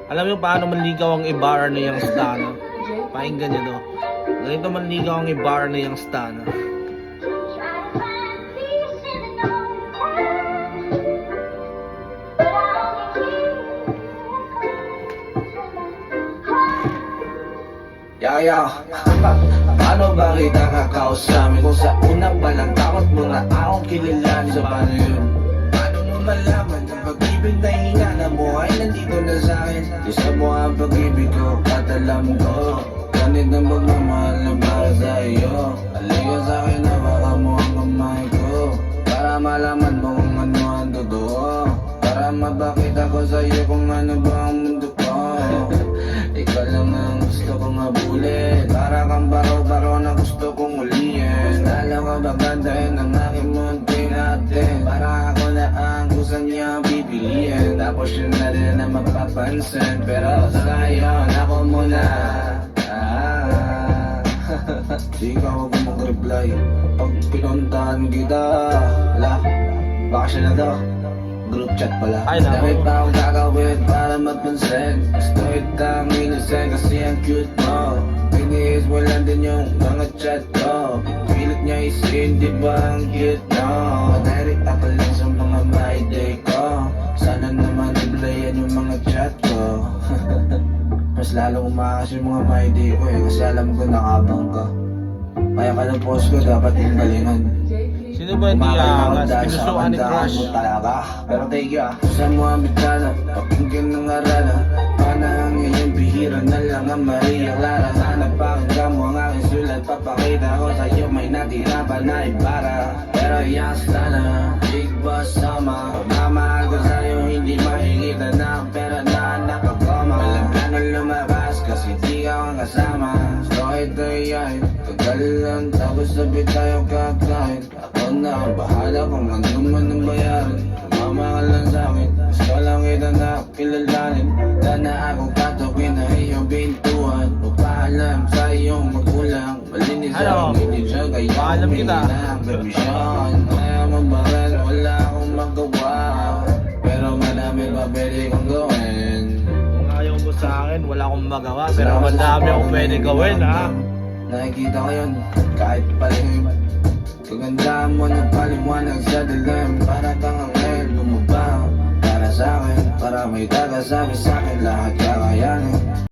Alam niyo paano manligaw ang ibar na yung stana? Pakinggan niyo to. Ganito manligaw ang ibar na yung stana. Yaya, paano ba kita kakausapin kung sa una pa lang takot mo na akong kilalanin? So paano yun? Paano mo malaman na pag-ibig na hinanap mo ay nandito na sa'kin? Gusto mo ang pag-ibig ko at alam ko ganit na magmamahal na para sa iyo. Halika sa'kin na baka mo ang kamay ko para malaman mo kung ano ang totoo, para mapakita ko sa'yo kung ano ba ang mundo ko. Ikaw lang ang gusto kong habulin, para kang baro-baro na gusto kong ulihin. Lalo ka ba gandahin ang aking munti natin, para ako na ang gusto niya pipiliin. Tapos yun na rin na mapapansin, pero sa ngayon ako muna. Di ka huwag mag-reply pag pinuntahan kita. Wala, baka siya na daw, group chat pala. Ay, naku. Dami pa akong gagawin para mapansin. Gusto itang innocent kasi ang cute mo. Pinihis mo lang din yung mga chat ko. Pilit niya isin, di ba ang cute no? Direct ako lang sa mga my day ko. Sana naman replyan yung mga chat ko. Mas lalo umakas yung mga my day ko eh, kasi alam ko nakabang ka. Kaya ka ng post ko dapat yung galingan. Sino ba hindi aangas? Pinusuan ni Crush. Talaga. Pero take you sa mga bitana, pakinggan ng arala. Panahang ngayon bihira na lang ang Maria Clara. Hanap pakinggan mo ang aking sulat, papakita ko sa'yo may natira pa na ibara. Pero yan sana, big boss sama. Pagmamahal ko sa'yo hindi makikita na ang pera na nakagoma. Walang planong lumabas kasi di ka ang kasama. So ito yan, tagal lang tapos sabi tayo kakain. Ako na ang bahala kung ano man ang bayaran. Mamahal lang sa'kin, gusto lang kita na kilalanin. Sana akong katukin na iyong bintuan. Upaalam sa iyong magulang, malinis Ano? ang hindi siya kayo. Paalam kita. Ang permisyon, kaya mabagal, wala akong magawa. Pero marami pa pwede kong gawin. Kung ayaw mo sa akin, wala akong magawa. Pero madami akong pwede gawin, ha? Nakikita ko yun, kahit palihim. Kagandaan mo ng paliwanag sa dilim. Para kang anghel, bumaba para sa akin, para may tagasabi sa akin lahat kakayanin.